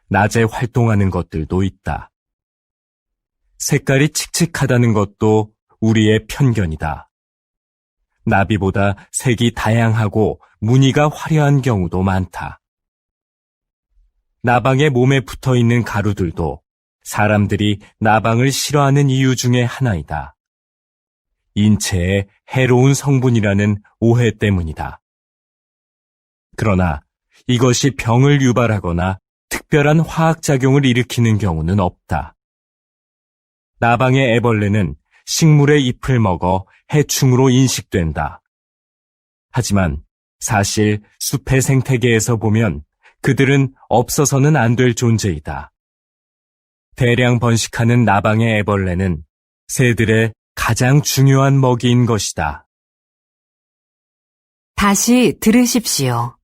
낮에 활동하는 것들도 있다. 색깔이 칙칙하다는 것도 우리의 편견이다. 나비보다 색이 다양하고 무늬가 화려한 경우도 많다. 나방의 몸에 붙어있는 가루들도 사람들이 나방을 싫어하는 이유 중에 하나이다. 인체에 해로운 성분이라는 오해 때문이다. 그러나 이것이 병을 유발하거나 특별한 화학작용을 일으키는 경우는 없다. 나방의 애벌레는 식물의 잎을 먹어 해충으로 인식된다. 하지만 사실 숲의 생태계에서 보면 그들은 없어서는 안 될 존재이다. 대량 번식하는 나방의 애벌레는 새들의 가장 중요한 먹이인 것이다. 다시 들으십시오.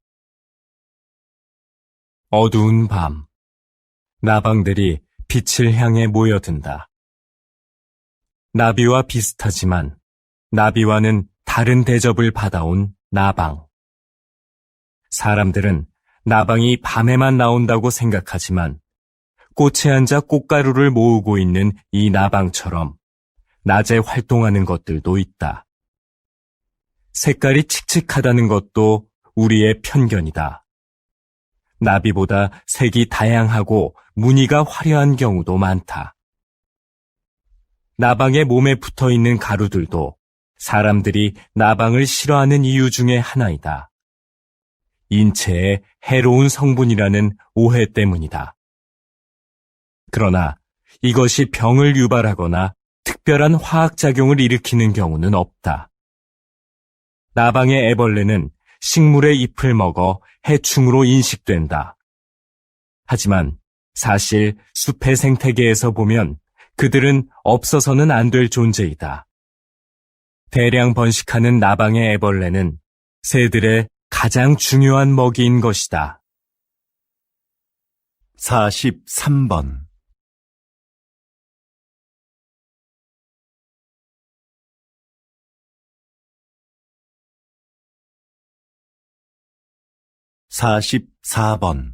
어두운 밤, 나방들이 빛을 향해 모여든다. 나비와 비슷하지만 나비와는 다른 대접을 받아온 나방. 사람들은 나방이 밤에만 나온다고 생각하지만 꽃에 앉아 꽃가루를 모으고 있는 이 나방처럼 낮에 활동하는 것들도 있다. 색깔이 칙칙하다는 것도 우리의 편견이다. 나비보다 색이 다양하고 무늬가 화려한 경우도 많다. 나방의 몸에 붙어 있는 가루들도 사람들이 나방을 싫어하는 이유 중에 하나이다. 인체에 해로운 성분이라는 오해 때문이다. 그러나 이것이 병을 유발하거나 특별한 화학작용을 일으키는 경우는 없다. 나방의 애벌레는 식물의 잎을 먹어 해충으로 인식된다. 하지만 사실 숲의 생태계에서 보면 그들은 없어서는 안 될 존재이다. 대량 번식하는 나방의 애벌레는 새들의 가장 중요한 먹이인 것이다. 43번. (44번)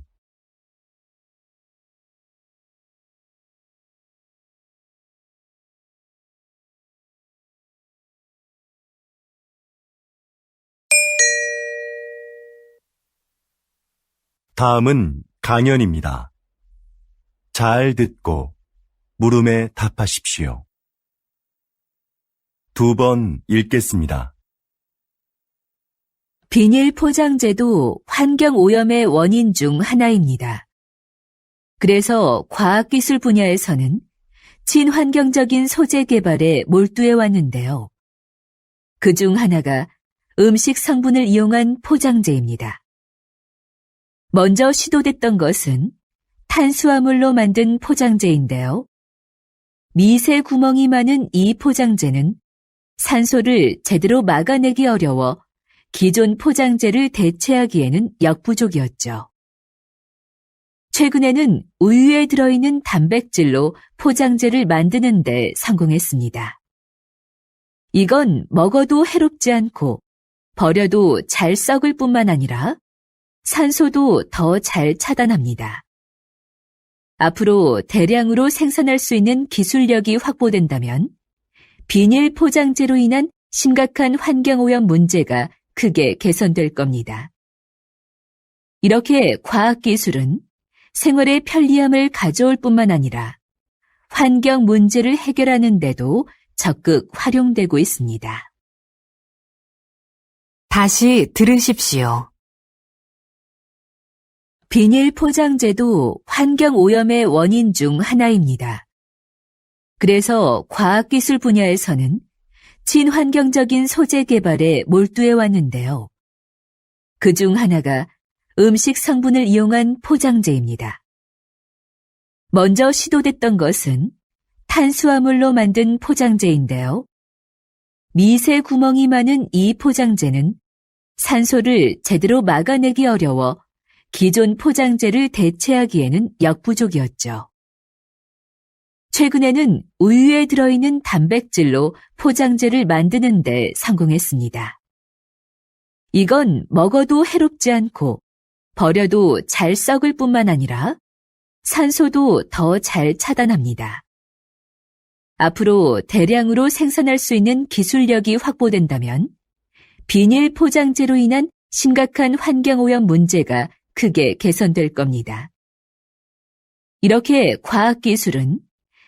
다음은 강연입니다. 잘 듣고 물음에 답하십시오. 2번 읽겠습니다. 비닐 포장재도 환경오염의 원인 중 하나입니다. 그래서 과학기술 분야에서는 친환경적인 소재 개발에 몰두해 왔는데요. 그중 하나가 음식 성분을 이용한 포장재입니다. 먼저 시도됐던 것은 탄수화물로 만든 포장재인데요. 미세 구멍이 많은 이 포장재는 산소를 제대로 막아내기 어려워 기존 포장재를 대체하기에는 역부족이었죠. 최근에는 우유에 들어있는 단백질로 포장재를 만드는 데 성공했습니다. 이건 먹어도 해롭지 않고 버려도 잘 썩을 뿐만 아니라 산소도 더 잘 차단합니다. 앞으로 대량으로 생산할 수 있는 기술력이 확보된다면 비닐 포장재로 인한 심각한 환경오염 문제가 크게 개선될 겁니다. 이렇게 과학기술은 생활의 편리함을 가져올 뿐만 아니라 환경 문제를 해결하는 데도 적극 활용되고 있습니다. 다시 들으십시오. 비닐 포장재도 환경오염의 원인 중 하나입니다. 그래서 과학기술 분야에서는 친환경적인 소재 개발에 몰두해 왔는데요. 그중 하나가 음식 성분을 이용한 포장재입니다. 먼저 시도됐던 것은 탄수화물로 만든 포장재인데요. 미세 구멍이 많은 이 포장재는 산소를 제대로 막아내기 어려워 기존 포장재를 대체하기에는 역부족이었죠. 최근에는 우유에 들어있는 단백질로 포장재를 만드는 데 성공했습니다. 이건 먹어도 해롭지 않고 버려도 잘 썩을 뿐만 아니라 산소도 더 잘 차단합니다. 앞으로 대량으로 생산할 수 있는 기술력이 확보된다면 비닐 포장재로 인한 심각한 환경오염 문제가 크게 개선될 겁니다. 이렇게 과학기술은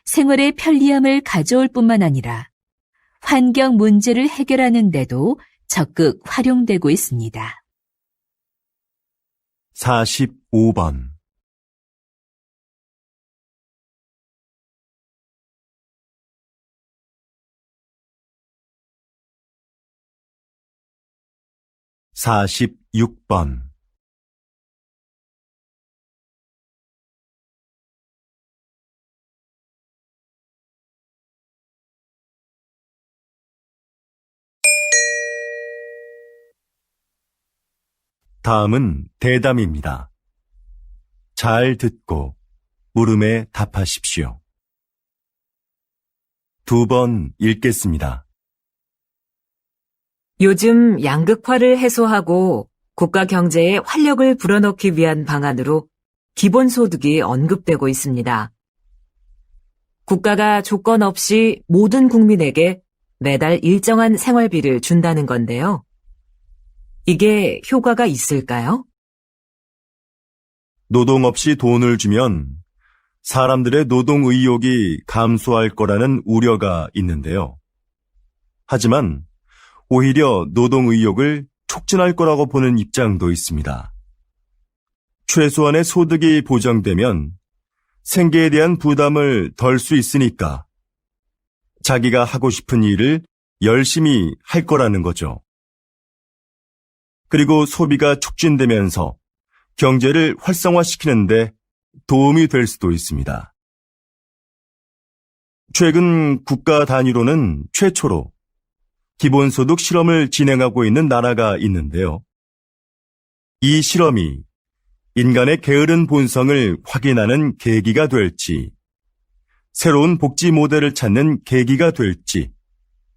생활의 편리함을 가져올 뿐만 아니라 환경 문제를 해결하는 데도 적극 활용되고 있습니다. 45번 46번. 다음은 대담입니다. 잘 듣고 물음에 답하십시오. 2번 읽겠습니다. 요즘 양극화를 해소하고 국가 경제에 활력을 불어넣기 위한 방안으로 기본소득이 언급되고 있습니다. 국가가 조건 없이 모든 국민에게 매달 일정한 생활비를 준다는 건데요. 이게 효과가 있을까요? 노동 없이 돈을 주면 사람들의 노동 의욕이 감소할 거라는 우려가 있는데요. 하지만 오히려 노동 의욕을 촉진할 거라고 보는 입장도 있습니다. 최소한의 소득이 보장되면 생계에 대한 부담을 덜 수 있으니까 자기가 하고 싶은 일을 열심히 할 거라는 거죠. 그리고 소비가 촉진되면서 경제를 활성화시키는데 도움이 될 수도 있습니다. 최근 국가 단위로는 최초로 기본소득 실험을 진행하고 있는 나라가 있는데요. 이 실험이 인간의 게으른 본성을 확인하는 계기가 될지, 새로운 복지 모델을 찾는 계기가 될지,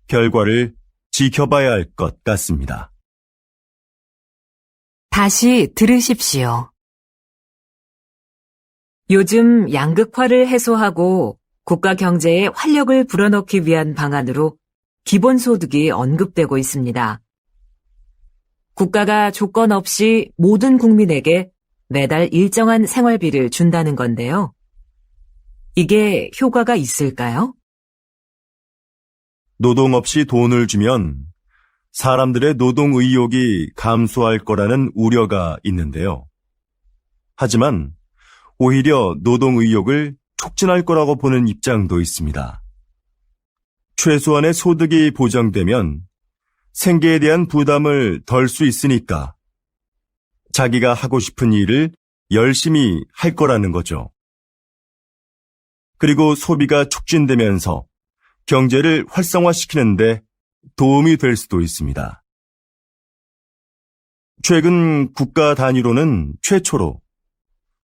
결과를 지켜봐야 할 것 같습니다. 다시 들으십시오. 요즘 양극화를 해소하고 국가 경제에 활력을 불어넣기 위한 방안으로 기본소득이 언급되고 있습니다. 국가가 조건 없이 모든 국민에게 매달 일정한 생활비를 준다는 건데요. 이게 효과가 있을까요? 노동 없이 돈을 주면 사람들의 노동 의욕이 감소할 거라는 우려가 있는데요. 하지만 오히려 노동 의욕을 촉진할 거라고 보는 입장도 있습니다. 최소한의 소득이 보장되면 생계에 대한 부담을 덜 수 있으니까 자기가 하고 싶은 일을 열심히 할 거라는 거죠. 그리고 소비가 촉진되면서 경제를 활성화시키는데 도움이 될 수도 있습니다. 최근 국가 단위로는 최초로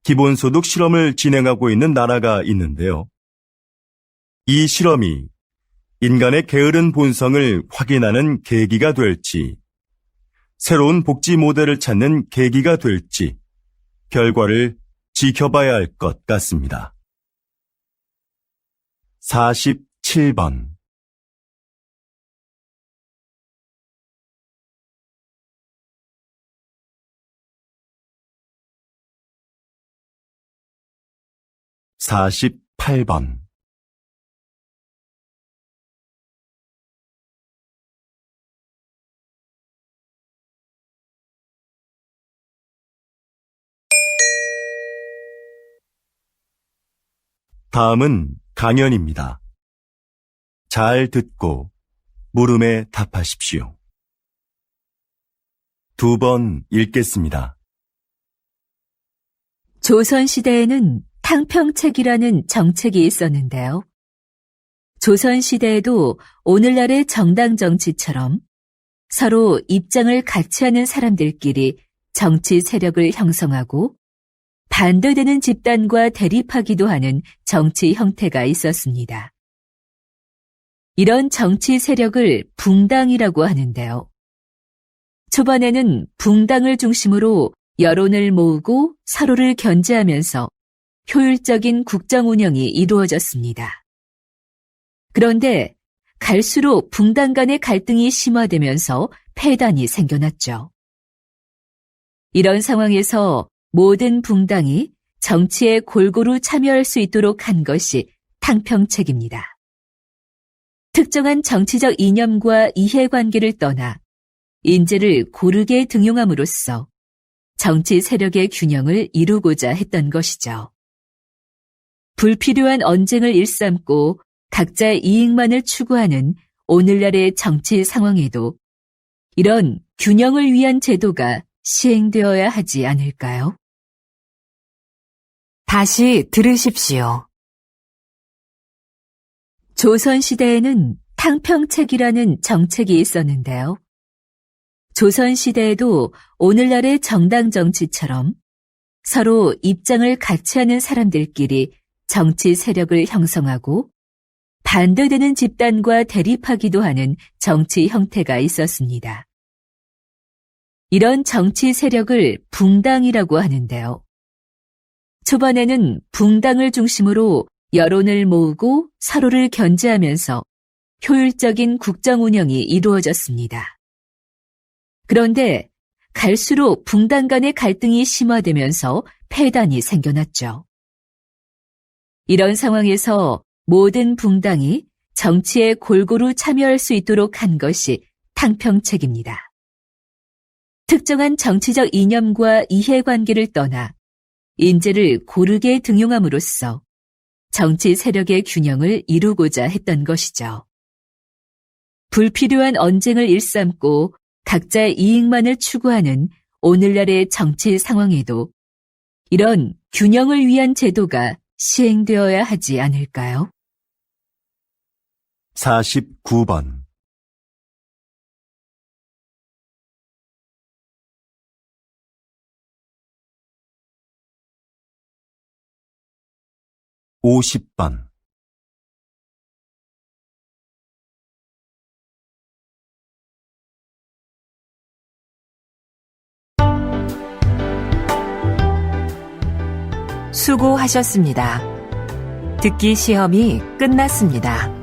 기본소득 실험을 진행하고 있는 나라가 있는데요. 이 실험이 인간의 게으른 본성을 확인하는 계기가 될지, 새로운 복지 모델을 찾는 계기가 될지, 결과를 지켜봐야 할 것 같습니다. 47번. (48번) 다음은 강연입니다. 잘 듣고 물음에 답하십시오. 2번 읽겠습니다. 조선시대에는 탕평책이라는 정책이 있었는데요. 조선시대에도 오늘날의 정당 정치처럼 서로 입장을 같이 하는 사람들끼리 정치 세력을 형성하고 반대되는 집단과 대립하기도 하는 정치 형태가 있었습니다. 이런 정치 세력을 붕당이라고 하는데요. 초반에는 붕당을 중심으로 여론을 모으고 서로를 견제하면서 효율적인 국정 운영이 이루어졌습니다. 그런데 갈수록 붕당 간의 갈등이 심화되면서 폐단이 생겨났죠. 이런 상황에서 모든 붕당이 정치에 골고루 참여할 수 있도록 한 것이 탕평책입니다. 특정한 정치적 이념과 이해관계를 떠나 인재를 고르게 등용함으로써 정치 세력의 균형을 이루고자 했던 것이죠. 불필요한 언쟁을 일삼고 각자의 이익만을 추구하는 오늘날의 정치 상황에도 이런 균형을 위한 제도가 시행되어야 하지 않을까요? 다시 들으십시오. 조선시대에는 탕평책이라는 정책이 있었는데요. 조선시대에도 오늘날의 정당 정치처럼 서로 입장을 같이 하는 사람들끼리 정치 세력을 형성하고 반대되는 집단과 대립하기도 하는 정치 형태가 있었습니다. 이런 정치 세력을 붕당이라고 하는데요. 초반에는 붕당을 중심으로 여론을 모으고 서로를 견제하면서 효율적인 국정 운영이 이루어졌습니다. 그런데 갈수록 붕당 간의 갈등이 심화되면서 폐단이 생겨났죠. 이런 상황에서 모든 붕당이 정치에 골고루 참여할 수 있도록 한 것이 탕평책입니다. 특정한 정치적 이념과 이해관계를 떠나 인재를 고르게 등용함으로써 정치 세력의 균형을 이루고자 했던 것이죠. 불필요한 언쟁을 일삼고 각자의 이익만을 추구하는 오늘날의 정치 상황에도 이런 균형을 위한 제도가 시행되어야 하지 않을까요? 49번. (50번) 수고하셨습니다. 듣기 시험이 끝났습니다.